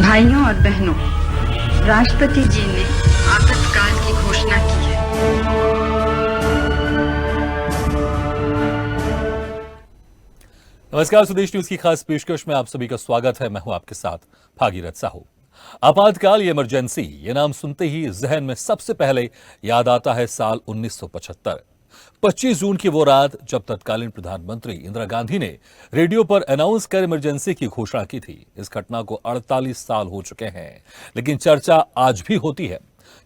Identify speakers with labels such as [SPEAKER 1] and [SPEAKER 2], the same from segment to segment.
[SPEAKER 1] भाइयों और बहनों, राष्ट्रपति जी ने आपातकाल की घोषणा की है।
[SPEAKER 2] नमस्कार, स्वदेश न्यूज की खास पेशकश में आप सभी का स्वागत है। मैं हूं आपके साथ भागीरथ साहू। आपातकाल या इमरजेंसी, ये नाम सुनते ही जहन में सबसे पहले याद आता है साल 1975। 25 जून की वो रात जब तत्कालीन प्रधानमंत्री इंदिरा गांधी ने रेडियो पर अनाउंस कर इमरजेंसी की घोषणा की थी। इस घटना को 48 साल हो चुके हैं, लेकिन चर्चा आज भी होती है,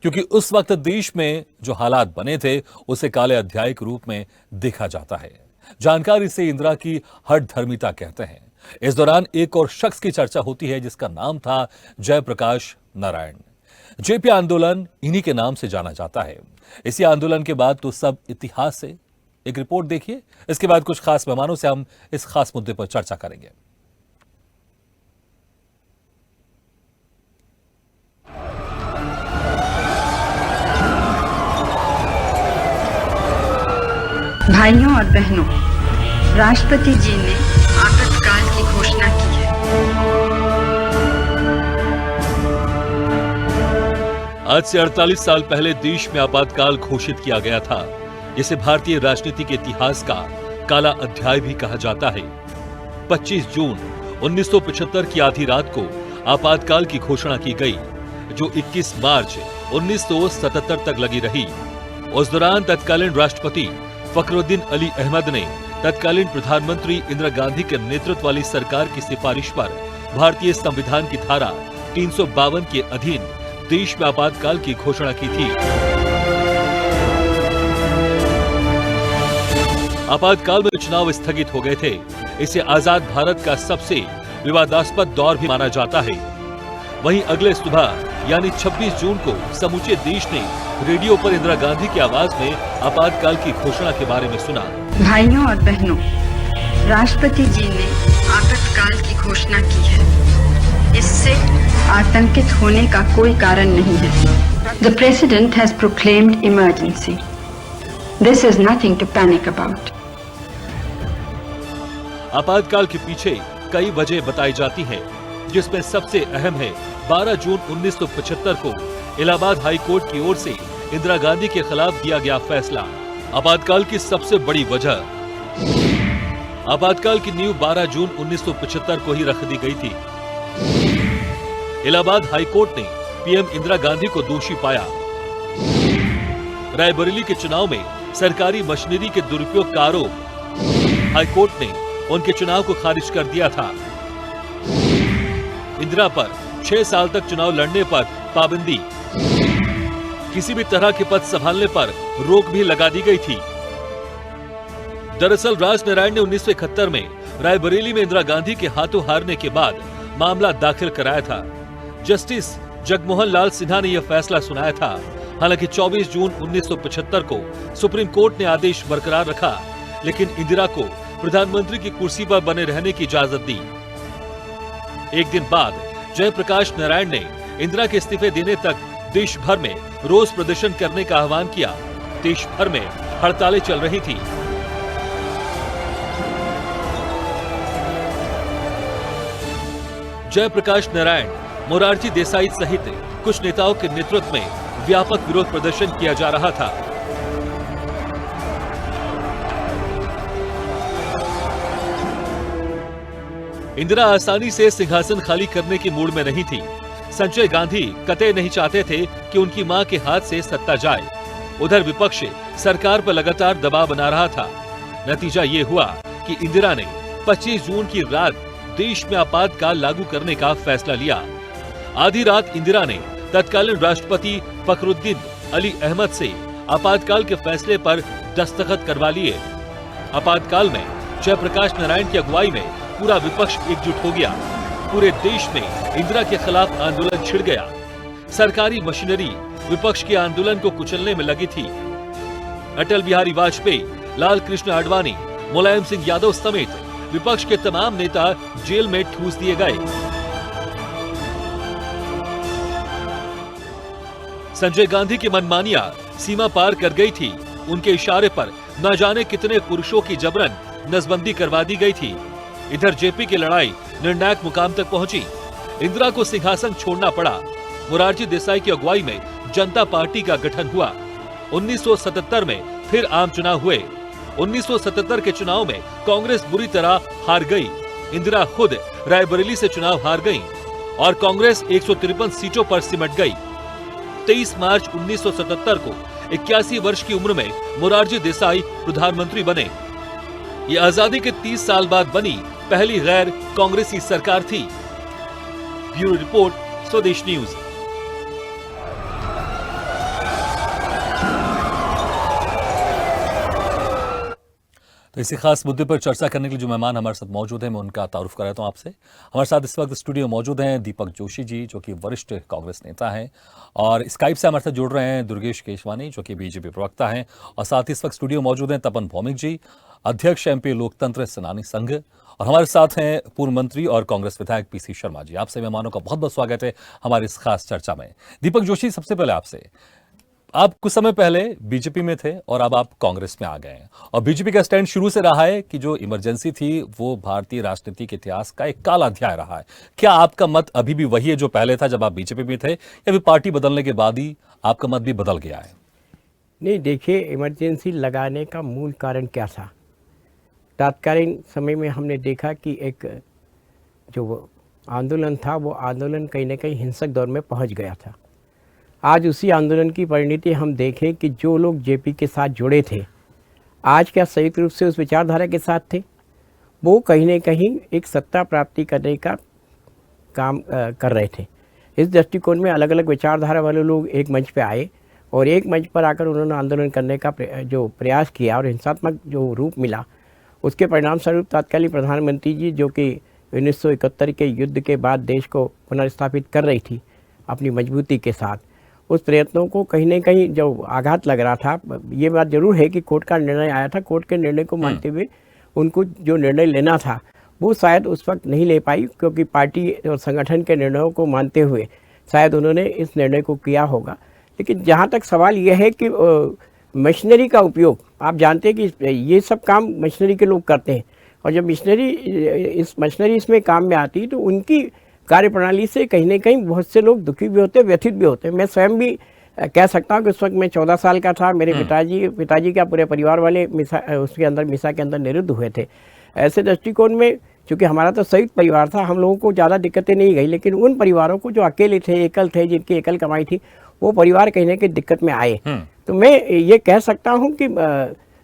[SPEAKER 2] क्योंकि उस वक्त देश में जो हालात बने थे उसे काले अध्याय के रूप में देखा जाता है। जानकारी से इंदिरा की हठधर्मिता कहते हैं। इस दौरान एक और शख्स की चर्चा होती है जिसका नाम था जयप्रकाश नारायण। जेपी आंदोलन इन्हीं के नाम से जाना जाता है। इसी आंदोलन के बाद तो सब इतिहास से। एक रिपोर्ट देखिए, इसके बाद कुछ खास मेहमानों से हम इस खास मुद्दे पर चर्चा करेंगे।
[SPEAKER 1] भाइयों और बहनों, राष्ट्रपति जी ने आपातकाल की घोषणा की है।
[SPEAKER 2] आज से 48 साल पहले देश में आपातकाल घोषित किया गया था, जिसे भारतीय राजनीति के इतिहास का काला अध्याय भी कहा जाता है। 25 जून 1975 की आधी रात को आपातकाल की घोषणा की गई, जो 21 मार्च 1977 तक लगी रही। उस दौरान तत्कालीन राष्ट्रपति फखरुद्दीन अली अहमद ने तत्कालीन प्रधानमंत्री इंदिरा गांधी के नेतृत्व वाली सरकार की सिफारिश पर भारतीय संविधान की धारा 352 के अधीन देश में आपातकाल की घोषणा की थी। आपातकाल में चुनाव स्थगित हो गए थे। इसे आजाद भारत का सबसे विवादास्पद दौर भी माना जाता है। वहीं अगले सुबह यानी 26 जून को समूचे देश ने रेडियो पर इंदिरा गांधी की आवाज में आपातकाल की घोषणा के बारे में सुना।
[SPEAKER 1] भाइयों और बहनों, राष्ट्रपति जी ने आपातकाल की घोषणा की है। इससे आतंकित होने का कोई कारण नहीं है। The President has proclaimed emergency. This is nothing to panic about.
[SPEAKER 2] आपातकाल के पीछे कई वजह बताई जाती हैं, जिसमें सबसे अहम है 12 जून 1975 को इलाहाबाद हाई कोर्ट की ओर से इंदिरा गांधी के खिलाफ दिया गया फैसला। आपातकाल की सबसे बड़ी वजह, आपातकाल की नींव 12 जून 1975 को ही रख दी गई थी। इलाहाबाद हाई कोर्ट ने पीएम इंदिरा गांधी को दोषी पाया। रायबरेली के चुनाव में सरकारी मशीनरी के दुरुपयोग का आरोप हाई कोर्ट ने उनके चुनाव को खारिज कर दिया था। इंदिरा पर 6 साल तक चुनाव लड़ने पर पाबंदी, किसी भी तरह के पद संभालने पर रोक भी लगा दी गई थी। दरअसल राजनारायण ने 1971 में रायबरेली में इंदिरा गांधी के हाथों हारने के बाद मामला दाखिल कराया था। जस्टिस जगमोहन लाल सिन्हा ने यह फैसला सुनाया था। हालांकि 24 जून 1975 को सुप्रीम कोर्ट ने आदेश बरकरार रखा, लेकिन इंदिरा को प्रधानमंत्री की कुर्सी पर बने रहने की इजाजत दी। एक दिन बाद जयप्रकाश नारायण ने इंदिरा के इस्तीफे देने तक देश भर में रोष प्रदर्शन करने का आह्वान किया। देश भर में हड़तालें चल रही थी। जयप्रकाश नारायण, मोरारजी देसाई सहित कुछ नेताओं के नेतृत्व में व्यापक विरोध प्रदर्शन किया जा रहा था। इंदिरा आसानी से सिंहासन खाली करने की मूड में नहीं थी। संजय गांधी कतई नहीं चाहते थे कि उनकी मां के हाथ से सत्ता जाए। उधर विपक्ष सरकार पर लगातार दबाव बना रहा था। नतीजा ये हुआ कि इंदिरा ने 25 जून की रात देश में आपातकाल लागू करने का फैसला लिया। आधी रात इंदिरा ने तत्कालीन राष्ट्रपति फखरुद्दीन अली अहमद से आपातकाल के फैसले पर दस्तखत करवा लिए। आपातकाल में जयप्रकाश नारायण की अगुवाई में पूरा विपक्ष एकजुट हो गया। पूरे देश में इंदिरा के खिलाफ आंदोलन छिड़ गया। सरकारी मशीनरी विपक्ष के आंदोलन को कुचलने में लगी थी। अटल बिहारी वाजपेयी, लाल कृष्ण आडवाणी, मुलायम सिंह यादव समेत विपक्ष के तमाम नेता जेल में ठूस दिए गए। संजय गांधी की मनमानियां सीमा पार कर गई थी। उनके इशारे पर न जाने कितने पुरुषों की जबरन नसबंदी करवा दी गई थी। इधर जेपी की लड़ाई निर्णायक मुकाम तक पहुंची। इंदिरा को सिंहासन छोड़ना पड़ा। मोरारजी देसाई की अगुवाई में जनता पार्टी का गठन हुआ। 1977 में फिर आम चुनाव हुए। 1977 के चुनाव में कांग्रेस बुरी तरह हार गई। इंदिरा खुद रायबरेली से चुनाव हार गईं और कांग्रेस 153 सीटों पर सिमट गई। 23 मार्च 1977 को 81 वर्ष की उम्र में मोरारजी देसाई प्रधानमंत्री बने। ये आजादी के 30 साल बाद बनी पहली गैर कांग्रेसी सरकार थी। ब्यूरो रिपोर्ट, स्वदेश न्यूज। तो इसी खास मुद्दे पर चर्चा करने के लिए जो मेहमान हमारे साथ मौजूद हैं, मैं उनका तारुफ कराता हूं आपसे। हमारे साथ इस वक्त स्टूडियो मौजूद हैं दीपक जोशी जी, जो कि वरिष्ठ कांग्रेस नेता हैं, और स्काइप से हमारे साथ जुड़ रहे हैं दुर्गेश केशवानी, जो कि बीजेपी प्रवक्ता हैं, और साथ ही इस वक्त स्टूडियो मौजूद हैं तपन भौमिक जी, अध्यक्ष एमपी लोकतंत्र सेनानी संघ, और हमारे साथ हैं पूर्व मंत्री और कांग्रेस विधायक पीसी शर्मा जी। आप सभी मेहमानों का बहुत बहुत स्वागत है हमारी इस खास चर्चा में। दीपक जोशी, सबसे पहले आपसे, आप कुछ समय पहले बीजेपी में थे और अब आप कांग्रेस में आ गए हैं, और बीजेपी का स्टैंड शुरू से रहा है कि जो इमरजेंसी थी वो भारतीय राजनीति के इतिहास का एक काला अध्याय रहा है। क्या आपका मत अभी भी वही है जो पहले था जब आप बीजेपी में थे, या फिर पार्टी बदलने के बाद ही आपका मत भी बदल गया है?
[SPEAKER 3] नहीं, देखिए, इमरजेंसी लगाने का मूल कारण क्या था। तत्कालीन समय में हमने देखा कि एक जो आंदोलन था वो आंदोलन कहीं ना कहीं हिंसक दौर में पहुंच गया था। आज उसी आंदोलन की परिणति हम देखें कि जो लोग जेपी के साथ जुड़े थे, आज क्या संयुक्त रूप से उस विचारधारा के साथ थे, वो कहीं ना कहीं एक सत्ता प्राप्ति करने का काम कर रहे थे। इस दृष्टिकोण में अलग अलग विचारधारा वाले लोग एक मंच पे आए और एक मंच पर आकर उन्होंने आंदोलन करने का जो प्रयास किया और हिंसात्मक जो रूप मिला, उसके परिणाम स्वरूप तत्कालीन प्रधानमंत्री जी, जो कि 1971 के युद्ध के बाद देश को पुनर्स्थापित कर रही थी अपनी मजबूती के साथ, उस प्रयत्नों को कहीं ना कहीं जो आघात लग रहा था। ये बात जरूर है कि कोर्ट का निर्णय आया था, कोर्ट के निर्णय को मानते हुए उनको जो निर्णय लेना था वो शायद उस वक्त नहीं ले पाई, क्योंकि पार्टी और संगठन के निर्णयों को मानते हुए शायद उन्होंने इस निर्णय को किया होगा। लेकिन जहाँ तक सवाल यह है कि मशीनरी का उपयोग, आप जानते हैं कि ये सब काम मशीनरी के लोग करते हैं, और जब मशीनरी इसमें काम में आती है तो उनकी कार्यप्रणाली से कहीं ना कहीं बहुत से लोग दुखी भी होते हैं, व्यथित भी होते हैं। मैं स्वयं भी कह सकता हूँ कि उस वक्त मैं 14 साल का था, मेरे पिताजी का पूरे परिवार वाले मिसा के अंदर निरुद्ध हुए थे। ऐसे दृष्टिकोण में चूँकि हमारा तो संयुक्त परिवार था, हम लोगों को ज़्यादा दिक्कतें नहीं गई, लेकिन उन परिवारों को जो अकेले थे, एकल थे, जिनकी एकल कमाई थी, वो परिवार कहीं ना कहीं दिक्कत में आए। तो मैं ये कह सकता हूँ कि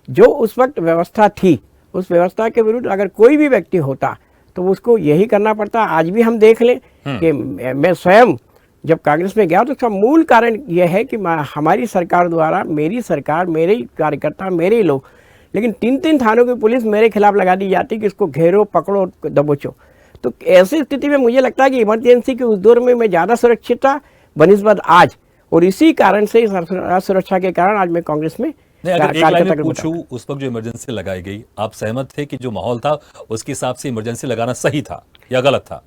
[SPEAKER 3] जो उस वक्त व्यवस्था थी, उस व्यवस्था के विरुद्ध अगर कोई भी व्यक्ति होता तो उसको यही करना पड़ता। आज भी हम देख लें कि मैं स्वयं जब कांग्रेस में गया तो उसका मूल कारण यह है कि हमारी सरकार द्वारा, मेरी सरकार, मेरे ही कार्यकर्ता, मेरे ही लोग, लेकिन 3 थानों की पुलिस मेरे खिलाफ लगा दी जाती कि इसको घेरो, पकड़ो, दबोचो। तो ऐसी स्थिति में मुझे लगता है कि इमरजेंसी के उस दौर में मैं ज़्यादा सुरक्षित था बनिस्बत आज, और इसी कारण से, सुरक्षा के कारण आज मैं कांग्रेस में।
[SPEAKER 2] अगर एक लाइन में पूछूं, उस वक्त जो इमरजेंसी लगाई गई, आप सहमत थे कि जो माहौल था उसके हिसाब से इमरजेंसी लगाना सही था या गलत था?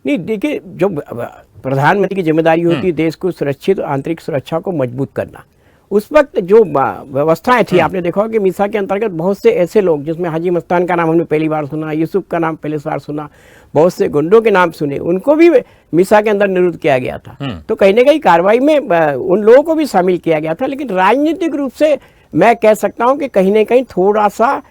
[SPEAKER 3] नहीं, देखिए, जो प्रधानमंत्री की जिम्मेदारी होती है देश को सुरक्षित, आंतरिक सुरक्षा को मजबूत करना, उस वक्त जो व्यवस्थाएं थी, आपने देखा कि मिसा के अंतर्गत बहुत से ऐसे लोग, जिसमें हाजी मस्तान का नाम हमने पहली बार सुना, यूसुफ का नाम पहली बार सुना, बहुत से गुंडों के नाम सुने, उनको भी मिसा के अंदर निरुद्ध किया गया था। तो कहीं ना कहीं कार्रवाई में उन लोगों को भी शामिल किया गया था। लेकिन राजनीतिक रूप से मैं कह सकता हूं कि कहीं ना कहीं थोड़ा सा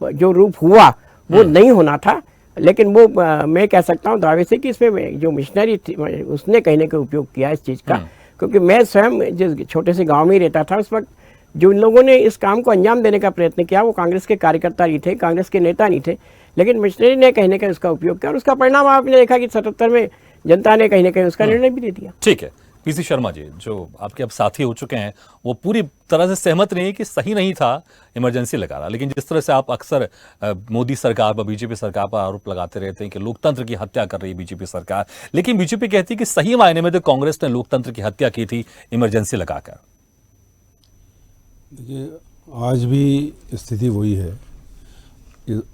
[SPEAKER 3] जो रूप हुआ वो नहीं होना था। लेकिन वो मैं कह सकता हूं दावे से कि इसमें जो मिशनरी थी उसने कहीं ना कहीं उपयोग किया इस चीज़ का, क्योंकि मैं स्वयं जिस छोटे से गांव में ही रहता था, उस वक्त जो इन लोगों ने इस काम को अंजाम देने का प्रयत्न किया वो कांग्रेस के कार्यकर्ता नहीं थे, कांग्रेस के नेता नहीं थे, लेकिन मिशनरी ने कहीं ना कहीं उसका उपयोग किया, और उसका परिणाम आपने देखा कि 77 में जनता ने कहीं ना कहीं उसका निर्णय भी दे दिया।
[SPEAKER 2] ठीक है, पीसी शर्मा जी, जो आपके अब साथी हो चुके हैं, वो पूरी तरह से सहमत नहीं है कि सही नहीं था इमरजेंसी लगाना, लेकिन जिस तरह से आप अक्सर मोदी सरकार पर, बीजेपी सरकार पर आरोप लगाते रहते हैं कि लोकतंत्र की हत्या कर रही है बीजेपी सरकार, लेकिन बीजेपी कहती है कि सही मायने में तो कांग्रेस ने लोकतंत्र की हत्या की थी इमरजेंसी लगाकर।
[SPEAKER 4] देखिए, आज भी स्थिति वही है,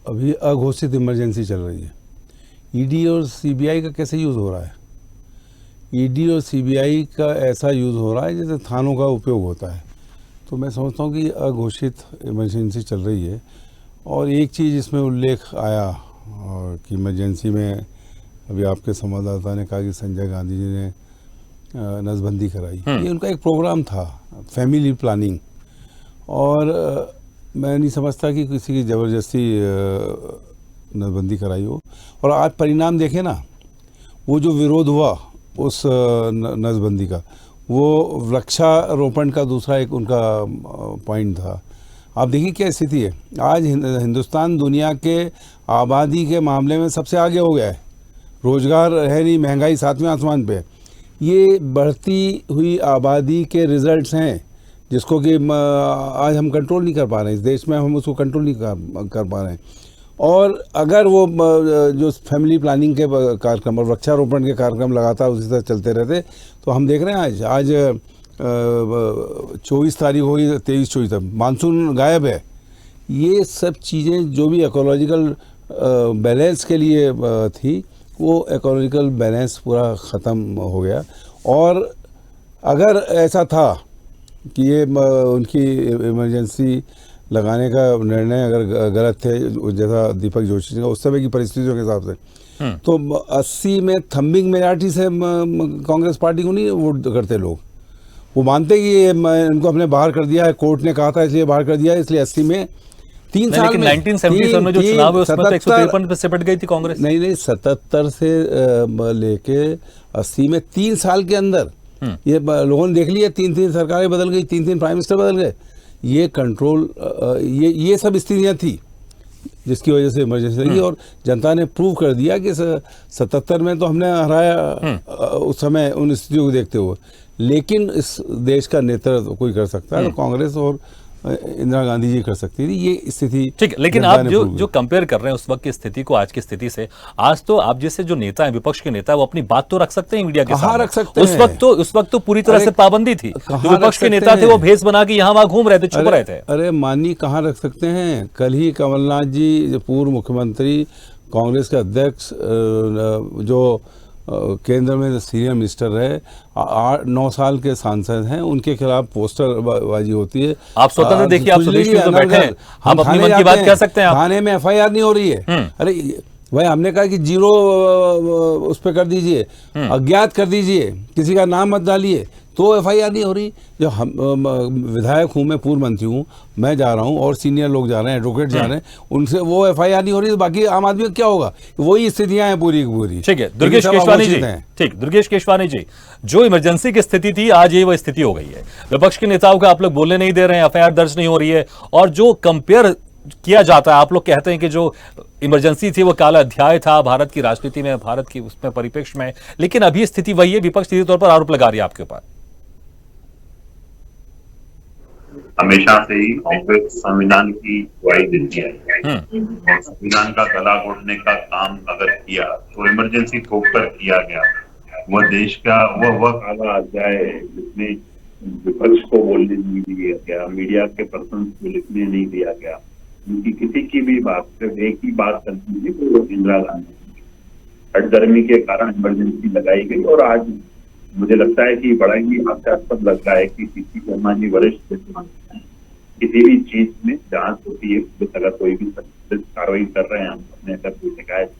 [SPEAKER 4] अभी अघोषित इमरजेंसी चल रही है। ईडी और सीबीआई का कैसे यूज़ हो रहा है? ईडी और सीबीआई का ऐसा यूज़ हो रहा है जैसे थानों का उपयोग होता है। तो मैं समझता हूँ कि अघोषित इमरजेंसी चल रही है। और एक चीज़ इसमें उल्लेख आया और कि इमरजेंसी में अभी आपके संवाददाता ने कहा कि संजय गांधी जी ने नसबंदी कराई, ये उनका एक प्रोग्राम था, फैमिली प्लानिंग, और मैं नहीं समझता कि किसी की ज़बरदस्ती नसबंदी कराई हो। और आज परिणाम देखें ना, वो जो विरोध हुआ उस नसबंदी का, वो वृक्षारोपण का दूसरा एक उनका पॉइंट था। आप देखिए क्या स्थिति है आज। हिंदुस्तान दुनिया के आबादी के मामले में सबसे आगे हो गया है, रोजगार है नहीं, महंगाई 7वें आसमान पे। ये बढ़ती हुई आबादी के रिजल्ट्स हैं जिसको कि आज हम कंट्रोल नहीं कर पा रहे हैं, इस देश में हम उसको कंट्रोल नहीं कर पा रहे हैं। और अगर वो जो फैमिली प्लानिंग के कार्यक्रम और वृक्षारोपण के कार्यक्रम लगातार उसी तरह चलते रहते, तो हम देख रहे हैं आज 24 तारीख हो गई, 23-24 तक मानसून गायब है। ये सब चीज़ें जो भी इकोलॉजिकल बैलेंस के लिए थी, वो इकोलॉजिकल बैलेंस पूरा ख़त्म हो गया। और अगर ऐसा था कि ये उनकी इमरजेंसी लगाने का निर्णय अगर गलत थे, जैसा दीपक जोशी ने उस समय की परिस्थितियों के हिसाब से, तो 80 में थम्बिंग मेजॉरिटी से कांग्रेस पार्टी को नहीं वोट करते लोग। वो मानते कि इनको हमने बाहर कर दिया है, कोर्ट ने कहा था इसलिए बाहर कर दिया है, इसलिए 80 में 3 साल में
[SPEAKER 2] 1977 में जो चुनाव है उसमें तो 153 पे सिमट गई थी कांग्रेस।
[SPEAKER 4] नहीं 77 से लेके 80 में 3 साल के अंदर ये लोगों ने देख लिया, 3 सरकारें बदल गई, 3 प्राइम मिनिस्टर बदल गए। ये कंट्रोल, ये सब स्थितियाँ थी जिसकी वजह से इमरजेंसी लगी। और जनता ने प्रूव कर दिया कि 77 में तो हमने हराया उस समय उन स्थितियों को देखते हुए, लेकिन इस देश का नेतृत्व कोई कर सकता है तो कांग्रेस और इंदिरा गांधी जी कर सकती थी। ये स्थिति
[SPEAKER 2] ठीक है, लेकिन आप जो कंपेयर कर रहे हैं उस वक्त की स्थिति को आज की स्थिति से, आज तो आप जैसे जो नेता हैं, विपक्ष के नेता, वो अपनी बात तो रख सकते हैं मीडिया के सामने।
[SPEAKER 4] रख सकते हैं।
[SPEAKER 2] उस वक्त तो पूरी तरह से पाबंदी थी। जो विपक्ष के नेता थे वो भेष बना के यहाँ वहां घूम रहे थे, छुप रहे थे।
[SPEAKER 4] अरे माननीय, कहाँ रख सकते हैं? कल ही कमलनाथ जी, पूर्व मुख्यमंत्री, कांग्रेस के अध्यक्ष, जो केंद्र में सीनियर मिनिस्टर रहे, 8-9 साल के सांसद हैं, उनके खिलाफ पोस्टरबाजी होती है।
[SPEAKER 2] आप स्वतंत्र देखिए, आप स्वदेश में तो बैठे हैं, हम अपनी मन की बात कह सकते हैं।
[SPEAKER 4] थाने में FIR नहीं हो रही है। अरे भाई, हमने कहा कि 0 उस पर कर दीजिए, अज्ञात कर दीजिए, किसी का नाम मत डालिए, तो FIR नहीं हो रही। जो हम विधायक हूँ, मैं पूर्व मंत्री हूँ, मैं जा रहा हूँ और सीनियर लोग जा रहे हैं, एडवोकेट जा रहे हैं, उनसे वो FIR नहीं हो रही, तो बाकी आम आदमी का क्या होगा? वही स्थितियां हैं पूरी की पूरी।
[SPEAKER 2] ठीक है, दुर्गेश केशवानी जी, ठीक, दुर्गेश केशवानी जी, जो इमरजेंसी की स्थिति थी आज ये वो स्थिति हो गई है। विपक्ष के नेताओं का आप लोग बोलने नहीं दे रहे हैं, FIR दर्ज नहीं हो रही है, और जो कंपेयर किया जाता है, आप लोग कहते हैं कि जो इमरजेंसी थी वो काला अध्याय था भारत की राजनीति में, भारत की उसमें परिप्रेक्ष्य में, लेकिन अभी स्थिति वही है। विपक्ष सीधे तौर पर आरोप लगा रही है आपके ऊपर।
[SPEAKER 5] हमेशा से ही कांग्रेस संविधान की दुहाई देती है और संविधान का गला घोटने का काम अगर किया तो इमरजेंसी थोपकर किया गया। वह देश का वह काला अध्याय है जिसमें विपक्ष को बोलने नहीं दिया गया, मीडिया के पर्सन को लिखने नहीं दिया गया, उनकी किसी की भी बात, सिर्फ एक ही बात करती थी, तो इंदिरा गांधी हठधर्मी के कारण इमरजेंसी लगाई गई। और आज मुझे लगता है कि बड़ा ही हास्यास्पद लग रहा है कि सीपी शर्मा जी वरिष्ठ किसी भी चीज में जांच होती है, अगर कोई भी कार्रवाई कर रहे हैं, हम अपने अगर कोई शिकायत,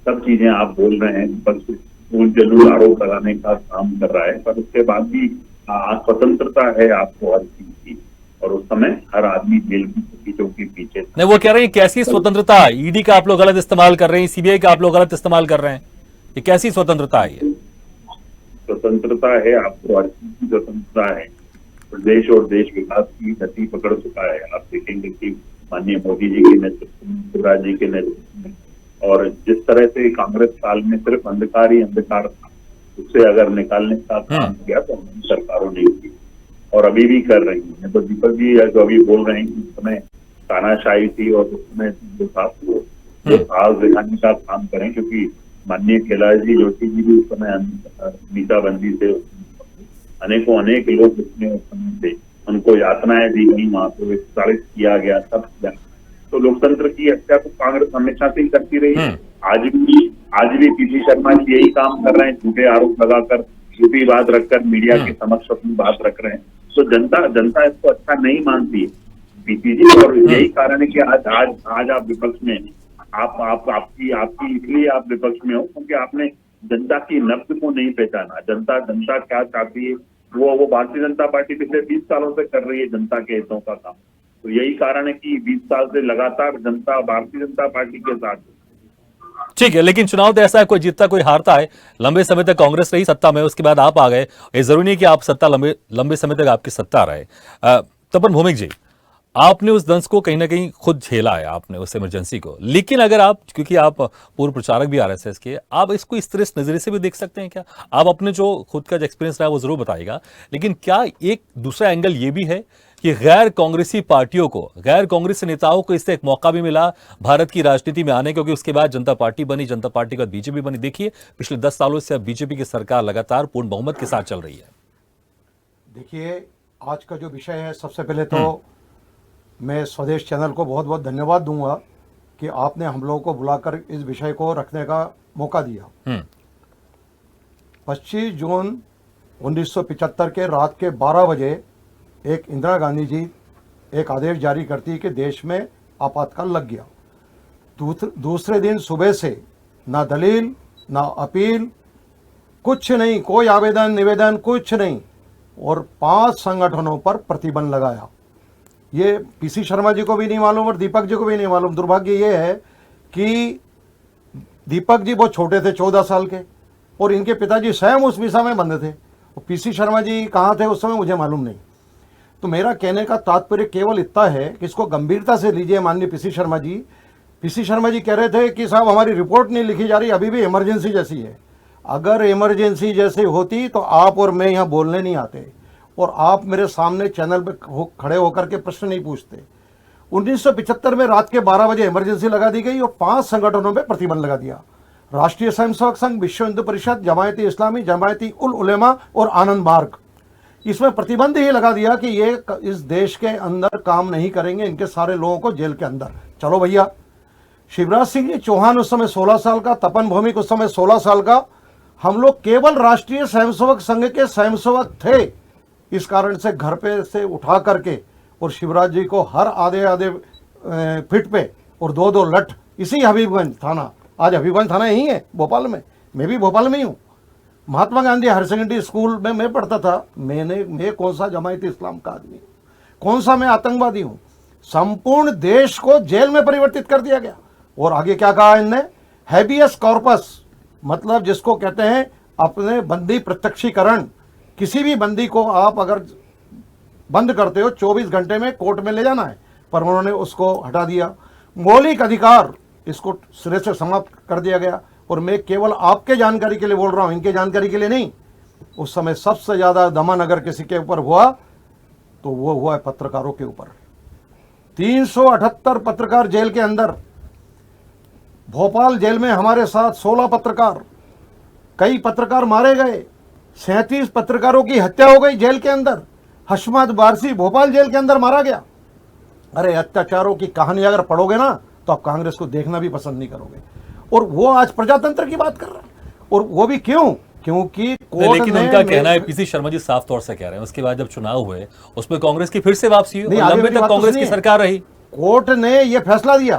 [SPEAKER 5] सब चीजें आप बोल रहे हैं, बस जरूर आरोप लगाने का काम कर रहा है, पर उसके बाद भी स्वतंत्रता है आपको हर चीज की, और उस समय हर आदमी जेल की चीजों के पीछे।
[SPEAKER 2] नहीं, वो कह रहे हैं कैसी स्वतंत्रता? ईडी का आप लोग गलत इस्तेमाल कर रहे हैं, CBI का आप लोग गलत इस्तेमाल कर रहे हैं, ये कैसी स्वतंत्रता है? ये
[SPEAKER 5] स्वतंत्रता है, आपको हर चीज की स्वतंत्रता है। प्रदेश और देश विकास की गति पकड़ चुका है। आप देखेंगे कि माननीय मोदी जी के नेतृत्व में, शिवराज जी के नेतृत्व में, और जिस तरह से कांग्रेस काल में सिर्फ अंधकार ही अंधकार था, उससे अगर निकालने का काम किया तो सरकारों ने की और अभी भी कर रही है। तो दीपक जी जो अभी बोल रहे हैं कि उस समय तानाशाही थी और उस समय जो था वो साहस दिखाने का काम करें, क्योंकि माननीय कैलाश जी जोशी जी भी उस समय मीसाबंदी से अनेक लोग उसमें उस समय थे, उनको यातनाएं दी गई, वहां पे विस्तारित किया गया, सब किया। तो लोकतंत्र की हत्या तो कांग्रेस हमेशा से ही करती रही है। आज भी पीसी शर्मा जी यही काम कर रहे हैं, झूठे आरोप लगाकर, झूठी बात रखकर मीडिया के समक्ष अपनी बात रख रहे हैं। तो जनता इसको अच्छा नहीं मानती है पीसी जी, और यही कारण है कि आज आप विपक्ष में आपकी इसलिए आप विपक्ष में हो क्योंकि आपने जनता की नब्ज को नहीं पहचाना। जनता क्या चाहती है वो भारतीय जनता पार्टी पिछले 20 सालों से कर रही है जनता के हितों का काम। तो यही कारण है कि 20 साल से लगातार जनता भारतीय जनता पार्टी के साथ है।
[SPEAKER 2] ठीक है, लेकिन चुनाव तो ऐसा है, कोई जीतता कोई हारता है। लंबे समय तक कांग्रेस रही सत्ता में, उसके बाद आप आ गए। ये जरूरी नहीं कि आप सत्ता लंबे समय तक आपकी सत्ता रहे। तपन भौमिक जी, आपने उस दंश को कहीं ना कहीं खुद झेला है, आपने उस इमरजेंसी को। लेकिन अगर आप, क्योंकि आप पूर्व प्रचारक भी आरएसएस के, आप इसको इस तरह इस नजरिए से भी देख सकते हैं क्या? आप अपने जो खुद का जो एक्सपीरियंस रहा है वो जरूर बताइएगा, लेकिन क्या एक दूसरा एंगल ये भी है कि गैर कांग्रेसी पार्टियों को, गैर कांग्रेसी नेताओं को इससे एक मौका भी मिला भारत की राजनीति में आने, क्योंकि उसके बाद जनता पार्टी बनी, जनता पार्टी के बाद बीजेपी बनी। देखिए पिछले 10 सालों से अब बीजेपी की सरकार लगातार पूर्ण बहुमत के साथ चल रही है।
[SPEAKER 6] देखिए, आज का जो विषय है, सबसे पहले तो मैं स्वदेश चैनल को बहुत बहुत धन्यवाद दूंगा कि आपने हम लोगों को बुलाकर इस विषय को रखने का मौका दिया। 25 जून 1975 के रात के 12 बजे एक इंदिरा गांधी जी एक आदेश जारी करती कि देश में आपातकाल लग गया। दूसरे दिन सुबह से ना दलील ना अपील, कुछ नहीं, कोई आवेदन निवेदन कुछ नहीं, और 5 संगठनों पर प्रतिबंध लगाया। ये पीसी शर्मा जी को भी नहीं मालूम और दीपक जी को भी नहीं मालूम। दुर्भाग्य ये है कि दीपक जी बहुत छोटे थे, 14 साल के, और इनके पिताजी स्वयं उस विषय में बंद थे। और पीसी शर्मा जी कहाँ थे उस समय मुझे मालूम नहीं। तो मेरा कहने का तात्पर्य केवल इतना है कि इसको गंभीरता से लीजिए। माननीय पीसी शर्मा जी कह रहे थे कि साहब हमारी रिपोर्ट नहीं लिखी जा रही, अभी भी इमरजेंसी जैसी है। अगर इमरजेंसी जैसी होती तो आप और मैं यहाँ बोलने नहीं आते, और आप मेरे सामने चैनल पे खड़े होकर के प्रश्न नहीं पूछते। 1975 में रात के 12 बजे इमरजेंसी लगा दी गई और 5 संगठनों पे प्रतिबंध लगा दिया। राष्ट्रीय स्वयंसेवक संघ, विश्व हिंदू परिषद, जमायती इस्लामी, जमायती उल उलेमा और आनंद मार्ग। इसमें प्रतिबंध ही लगा दिया कि ये इस देश के अंदर काम नहीं करेंगे, इनके सारे लोगों को जेल के अंदर। चलो भैया, शिवराज सिंह जी चौहान उस समय 16 साल का, तपन भौमिक उस समय 16 साल का। हम लोग केवल राष्ट्रीय स्वयंसेवक संघ के स्वयंसेवक थे। इस कारण से घर पे से उठा करके और शिवराज जी को हर आधे फीट पे और 2-2 लठ इसी हबीबगंज थाना, आज हबीबगंज थाना यही है भोपाल में, मैं भी भोपाल में ही हूँ। Mahatma Gandhi higher secondary school में मैं पढ़ता था। मैं कौन सा जमायती इस्लाम का आदमी हूँ, कौन सा मैं आतंकवादी हूँ। संपूर्ण देश को जेल में परिवर्तित कर दिया गया। और आगे क्या कहा इनने, हैबियस कॉर्पस, मतलब जिसको कहते हैं अपने बंदी प्रत्यक्षीकरण। किसी भी बंदी को आप अगर बंद करते हो 24 घंटे में कोर्ट में ले जाना है, पर उन्होंने उसको हटा दिया। मौलिक अधिकार, इसको सिरे से समाप्त कर दिया गया। और मैं केवल आपके जानकारी के लिए बोल रहा हूं, इनके जानकारी के लिए नहीं। उस समय सबसे ज्यादा दमन अगर किसी के ऊपर हुआ तो वो हुआ है पत्रकारों के ऊपर। 378 पत्रकार जेल के अंदर। भोपाल जेल में हमारे साथ 16 पत्रकार, कई पत्रकार मारे गए। 37 पत्रकारों की हत्या हो गई जेल के अंदर। हशमत बारसी भोपाल जेल के अंदर मारा गया। अरे अत्याचारों की कहानी अगर पढ़ोगे ना तो आप कांग्रेस को देखना भी पसंद नहीं करोगे। और वो आज प्रजातंत्र की बात कर रहे हैं, और वो भी क्यों? क्योंकि कोर्ट
[SPEAKER 2] लेकिन उनका कहना है, पीसी शर्मा जी साफ तौर से कह रहे हैं, उसके बाद जब चुनाव हुए उसमें कांग्रेस की फिर से वापसी हुई, लंबे तक कांग्रेस की सरकार रही।
[SPEAKER 6] कोर्ट ने ये फैसला दिया,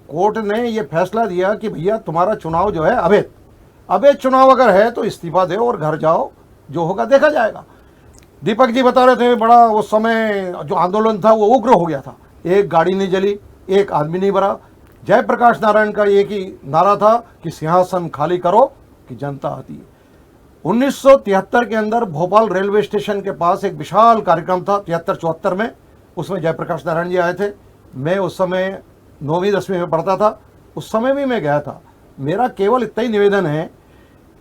[SPEAKER 6] कोर्ट ने ये फैसला दिया कि भैया तुम्हारा चुनाव जो है अवैध चुनाव अगर है तो इस्तीफा दो और घर जाओ, जो होगा देखा जाएगा। दीपक जी बता रहे थे बड़ा उस समय जो आंदोलन था वो उग्र हो गया था। एक गाड़ी नहीं जली, एक आदमी नहीं मरा। जयप्रकाश नारायण का एक ही नारा था कि सिंहासन खाली करो कि जनता आती है। 1973 के अंदर भोपाल रेलवे स्टेशन के पास एक विशाल कार्यक्रम था 73-74 में, उसमें जयप्रकाश नारायण जी आए थे। मैं उस समय 9वीं-10वीं में पढ़ता था, उस समय भी मैं गया था। मेरा केवल इतना ही निवेदन है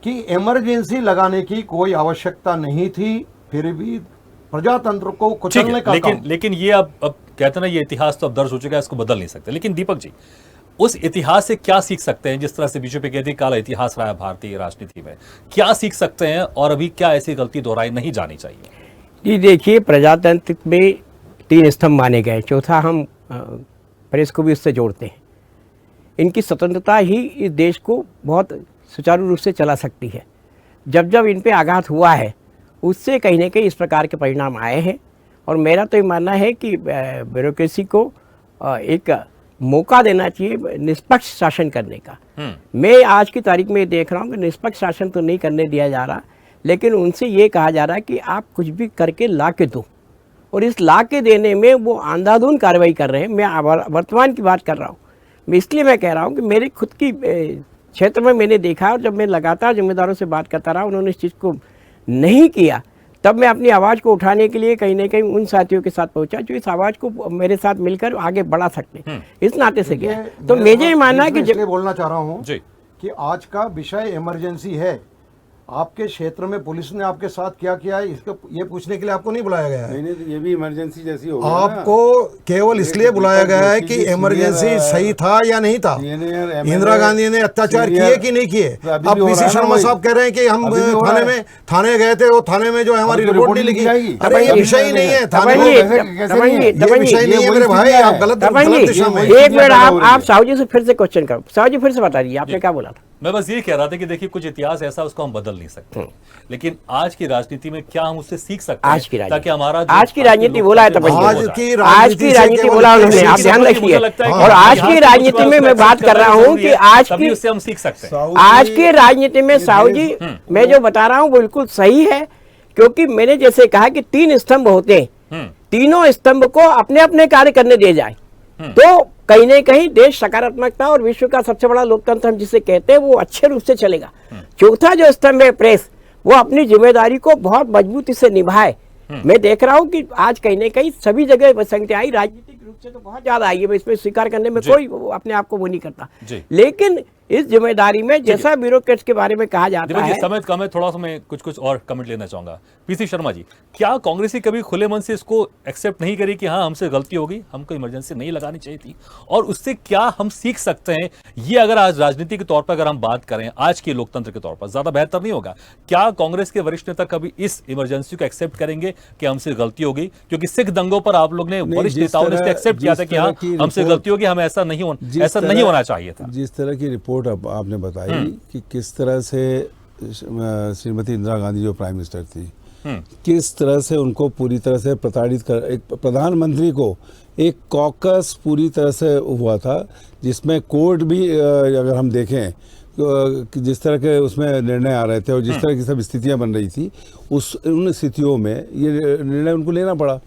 [SPEAKER 6] कि इमरजेंसी लगाने की कोई आवश्यकता नहीं थी, फिर भी प्रजातंत्र को कुचलने का
[SPEAKER 2] लेकिन ये अब कहते ना, ये इतिहास तो अब दर्ज हो चुका है, इसको बदल नहीं सकते। लेकिन दीपक जी, उस इतिहास से क्या सीख सकते हैं? जिस तरह से बीजेपी कहती है काला इतिहास रहा है भारतीय राजनीति में, क्या सीख सकते हैं और अभी क्या ऐसी गलती दोहराई नहीं जानी चाहिए?
[SPEAKER 3] जी देखिए, प्रजातंत्र में 3 स्तंभ माने गए, चौथा हम प्रेस को भी उससे जोड़ते हैं। इनकी स्वतंत्रता ही इस देश को बहुत सुचारू रूप से चला सकती है। जब जब इन पे आघात हुआ है उससे कहीं ना कहीं इस प्रकार के परिणाम आए हैं। और मेरा तो ये मानना है कि ब्यूरोक्रेसी को एक मौका देना चाहिए निष्पक्ष शासन करने का। मैं आज की तारीख में देख रहा हूँ कि निष्पक्ष शासन तो नहीं करने दिया जा रहा, लेकिन उनसे ये कहा जा रहा है कि आप कुछ भी करके ला के दो, और इस ला के देने में वो अंधाधुंध कार्रवाई कर रहे हैं। मैं वर्तमान की बात कर रहा हूँ, इसलिए मैं कह रहा हूँ कि मेरी खुद की क्षेत्र में मैंने देखा, और जब मैं लगातार जिम्मेदारों से बात करता रहा, उन्होंने इस चीज़ को नहीं किया, तब मैं अपनी आवाज़ को उठाने के लिए कहीं ना कहीं उन साथियों के साथ पहुंचा जो इस आवाज़ को मेरे साथ मिलकर आगे बढ़ा सकते हैं, इस नाते से गया। तो मुझे ये मानना है कि
[SPEAKER 6] इसलिए बोलना चाह रहा हूँ कि आज का विषय इमरजेंसी है। आपके क्षेत्र में पुलिस ने आपके साथ क्या किया है, इसको ये पूछने के लिए आपको नहीं बुलाया गया है।
[SPEAKER 4] नहीं, ये भी इमरजेंसी जैसी हो
[SPEAKER 6] आपको केवल इसलिए बुलाया गया है कि इमरजेंसी सही था या नहीं था, इंदिरा गांधी ने अत्याचार किए कि नहीं किए। अब पीसी शर्मा साहब कह रहे हैं कि हम थाने गए थे, वो थाने में जो है हमारी रिपोर्ट नहीं लिखी। अरे ये विषय ही नहीं है, थाने में विषय नहीं है मेरे भाई, आप गलत दिशा में।
[SPEAKER 3] एक मिनट, आप साहू जी से फिर से क्वेश्चन करो। साहू जी फिर से बता दीजिए, आपने क्या बोला था?
[SPEAKER 7] मैं बस ये कह रहा था कि देखिए कुछ इतिहास ऐसा उसको हम बदल नहीं सकते, लेकिन आज की राजनीति में क्या हम उससे सीख सकते हैं ताकि हमारा
[SPEAKER 3] आज की राजनीति बोला है,
[SPEAKER 6] आज की
[SPEAKER 3] राजनीति बोला उन्होंने, आप ध्यान रखिए। और आज की राजनीति में मैं बात कर रहा हूँ कि आज की,
[SPEAKER 7] उससे हम सीख सकते हैं।
[SPEAKER 3] आज की राजनीति में साहू जी मैं जो बता रहा हूँ बिल्कुल सही है, क्योंकि मैंने जैसे कहा कि 3 स्तंभ होते हैं, तीनों स्तंभ को अपने अपने कार्य करने दिए जाए तो कहीं न कहीं देश सकारात्मकता और विश्व का सबसे बड़ा लोकतंत्र हम जिसे कहते हैं वो अच्छे रूप से चलेगा। चौथा जो स्तंभ है प्रेस, वो अपनी जिम्मेदारी को बहुत मजबूती से निभाए। मैं देख रहा हूं कि आज कहीं न कहीं सभी जगह विसंगतियां आई, राजनीतिक रूप से तो बहुत ज्यादा आई है, इसमें स्वीकार करने में कोई अपने आप को वो नहीं करता, लेकिन इस जिम्मेदारी में जैसा ब्यूरोक्रेट्स के बारे में कहा जाता है।
[SPEAKER 7] समय कम है, थोड़ा सा मैं कुछ और कमेंट लेना चाहूंगा। पीसी शर्मा जी, क्या कांग्रेसी कभी खुले मन से इसको एक्सेप्ट नहीं करी कि हाँ हमसे गलती होगी, हमको इमरजेंसी नहीं लगानी चाहिए थी, और उससे क्या हम सीख सकते हैं? ये अगर आज राजनीति के तौर पर अगर हम बात करें, आज के लोकतंत्र के तौर पर ज्यादा बेहतर नहीं होगा क्या? कांग्रेस के वरिष्ठ नेता कभी इस इमरजेंसी को एक्सेप्ट करेंगे कि हमसे गलती होगी? क्योंकि सिख दंगों पर आप लोग ने वरिष्ठ नेताओं ने एक्सेप्ट किया था कि हाँ हमसे गलती होगी, हमें ऐसा नहीं होना चाहिए था।
[SPEAKER 4] जिस तरह की रिपोर्ट आपने बताई कि किस तरह से श्रीमती इंदिरा गांधी जो प्राइम मिनिस्टर थी, किस तरह से उनको पूरी तरह से प्रताड़ित कर, एक प्रधानमंत्री को एक कॉकस पूरी तरह से हुआ था, जिसमें कोर्ट भी अगर हम देखें कि जिस तरह के उसमें निर्णय आ रहे थे और जिस तरह की सब स्थितियां बन रही थी, उन स्थितियों में ये निर्णय उनको लेना पड़ा।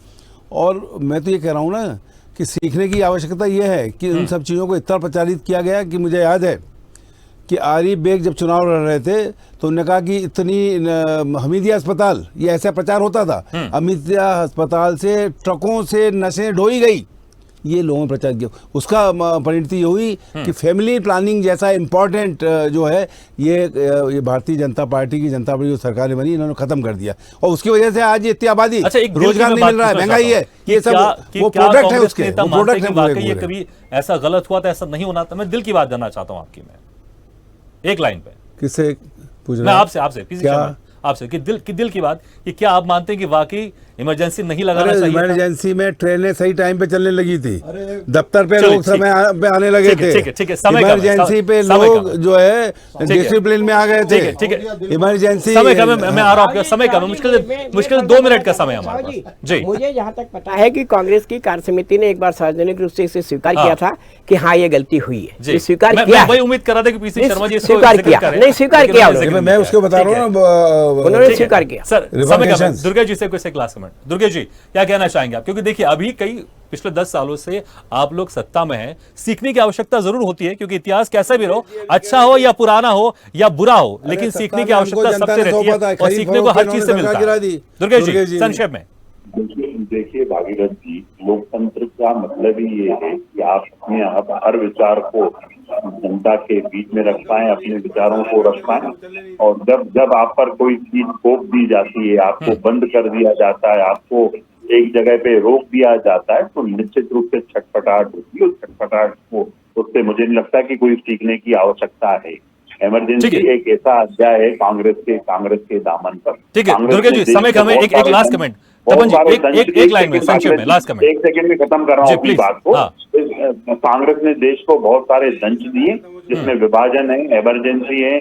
[SPEAKER 4] और मैं तो ये कह रहा हूँ ना कि सीखने की आवश्यकता ये है कि उन सब चीज़ों को इतना प्रचारित किया गया कि मुझे याद है कि आरिफ बेग जब चुनाव लड़ रहे थे तो उन्होंने कहा कि इतनी हमीदिया अस्पताल, ये ऐसा प्रचार होता था, हमीदिया अस्पताल से ट्रकों से नसें ढोई गई, ये लोगों ने प्रचार किया। उसका परिणति ये हुई कि फैमिली प्लानिंग जैसा इम्पोर्टेंट जो है ये भारतीय जनता पार्टी की जनता पार्टी जो सरकार बनी, इन्होंने खत्म कर दिया, और उसकी वजह से आज इतनी आबादी, रोजगार नहीं मिल रहा है, महंगाई है, ये सब वो प्रोडक्ट है उसके, वो प्रोडक्ट है।
[SPEAKER 7] ये कभी ऐसा गलत हुआ था, ऐसा नहीं होना था? मैं दिल की बात जानना चाहता हूँ आपकी, मैं एक लाइन पे
[SPEAKER 4] किससे पूछ रहे
[SPEAKER 7] हैं? मैं आपसे पीसी शर्मा आपसे कि दिल की बात कि क्या आप मानते हैं कि वाकई इमरजेंसी नहीं लगाना चाहिए?
[SPEAKER 4] इमरजेंसी में ट्रेनें सही टाइम पे चलने लगी थी, दफ्तर पे लोग समय पे आने लगे थे,
[SPEAKER 7] ठीक है, समय
[SPEAKER 4] इमरजेंसी पे लोग जो है डिसिप्लिन में आ गए थे,
[SPEAKER 7] ठीक है,
[SPEAKER 4] इमरजेंसी
[SPEAKER 7] समय कम है, मैं आ रहा हूँ, समय कम है, मुश्किल 2 मिनट का समय हमारे पास। जी,
[SPEAKER 3] मुझे जहाँ तक पता है कि कांग्रेस की कार्य समिति ने एक बार सार्वजनिक रूप से इसे स्वीकार किया था कि हाँ ये गलती हुई है, स्वीकार किया।
[SPEAKER 7] वही उम्मीद कर रहा था कि पीसी शर्मा जी
[SPEAKER 3] स्वीकार किया, नहीं स्वीकार किया,
[SPEAKER 4] मैं उसको बता रहा हूँ,
[SPEAKER 3] उन्होंने स्वीकार किया।
[SPEAKER 7] सर समय कम है, दुर्गेश जी से कुछ एक लास्ट कमेंट। दुर्गेश जी क्या कहना चाहेंगे आप? क्योंकि देखिए अभी पिछले 10 सालों से आप लोग सत्ता में हैं, सीखने की आवश्यकता जरूर होती है, क्योंकि इतिहास कैसा भी रहो, अच्छा हो या पुराना हो या बुरा हो, लेकिन सीखने की आवश्यकता सबसे रहती है और सीखने को हर चीज से मिलता है। दुर्गेश जी संक्षेप में।
[SPEAKER 5] देखिए भागीरथ जी, लोकतंत्र का मतलब ही ये है कि आप अपने हर विचार को जनता के बीच में रख पाए, अपने विचारों को रख पाए, और जब आप पर कोई चीज थोप दी जाती है, आपको बंद कर दिया जाता है, आपको एक जगह पे रोक दिया जाता है, तो निश्चित रूप से छटपटाहट होती है। उस छटपटाहट को उससे मुझे नहीं लगता कि कोई सीखने की आवश्यकता है। इमरजेंसी एक ऐसा अध्याय है कांग्रेस के दामन पर।
[SPEAKER 7] ठीक है दुर्गेश जी, समय कम है, एक लास्ट कमेंट, एक लाइन में संक्षेप में लास्ट कमेंट,
[SPEAKER 5] 1 सेकंड में खत्म कर रहा हूँ अपनी बात को। कांग्रेस ने देश को बहुत सारे दंश दिए, जिसमें विभाजन है, इमरजेंसी है,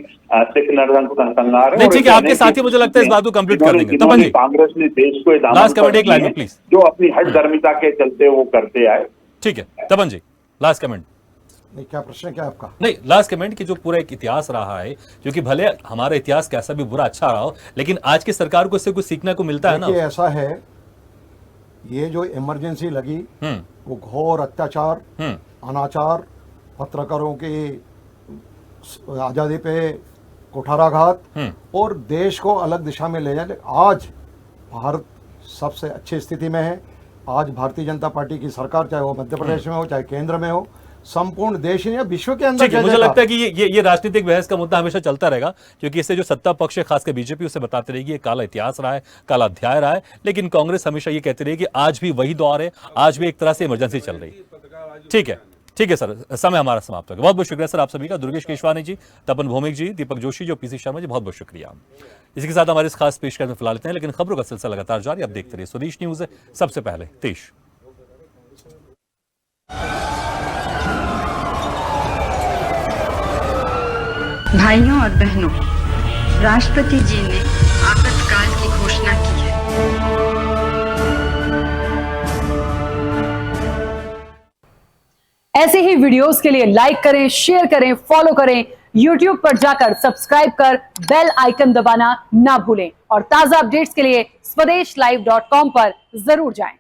[SPEAKER 5] सिख नरसंहार है।
[SPEAKER 7] ठीक है, आपके साथी मुझे लगता है इस बात को कंप्लीट कर देंगे। तपन जी,
[SPEAKER 5] कांग्रेस ने देश को
[SPEAKER 7] लास्ट कमेंट एक लाइन में प्लीज,
[SPEAKER 5] जो अपनी हट धर्मिता के चलते वो करते आए।
[SPEAKER 7] ठीक है तपन जी। Last comment.
[SPEAKER 6] नहीं, क्या प्रश्न क्या है आपका?
[SPEAKER 7] नहीं, लास्ट कमेंट कि जो पूरा एक इतिहास रहा है, क्योंकि भले हमारा इतिहास कैसा भी बुरा अच्छा रहा हो, लेकिन आज की सरकार को इससे कुछ सीखने को मिलता है ना।
[SPEAKER 6] देखिए, ऐसा है, ये जो इमरजेंसी लगी वो घोर अत्याचार, अनाचार, पत्रकारों की आज़ादी पे कुठाराघात और देश को अलग दिशा में ले जाए। आज भारत सबसे अच्छी स्थिति में है। आज भारतीय जनता पार्टी की सरकार, चाहे वो मध्य प्रदेश में हो चाहे केंद्र में हो, संपूर्ण देश या विश्व के अंदर।
[SPEAKER 7] ठीक है, मुझे लगता है कि ये राजनीतिक बहस का मुद्दा हमेशा चलता रहेगा, क्योंकि इससे जो सत्ता पक्ष है, खासकर बीजेपी, उसे बताते रहेगी ये काला इतिहास रहा है, काला अध्याय रहा है। लेकिन कांग्रेस हमेशा ये कहती रही कि आज भी वही दौर है, आज भी एक तरह से इमरजेंसी चल रही है। ठीक है सर, समय हमारा समाप्त हो गया। बहुत बहुत शुक्रिया सर आप सभी का, दुर्गेश केशवानी जी, तपन भौमिक जी, दीपक जोशी जी, पीसी शर्मा जी, बहुत बहुत शुक्रिया। इसी के साथ हमारे इस खास पेशकश में फिलहाल लेते हैं, लेकिन खबरों का सिलसिला लगातार जारी। आप देखते रहिए स्वदेश न्यूज। सबसे पहले तेज।
[SPEAKER 1] भाइयों और बहनों, राष्ट्रपति जी ने आपातकाल की घोषणा की है।
[SPEAKER 8] ऐसे ही वीडियोस के लिए लाइक करें, शेयर करें, फॉलो करें। YouTube पर जाकर सब्सक्राइब कर बेल आइकन दबाना ना भूलें और ताजा अपडेट्स के लिए swedeshlive.com पर जरूर जाएं।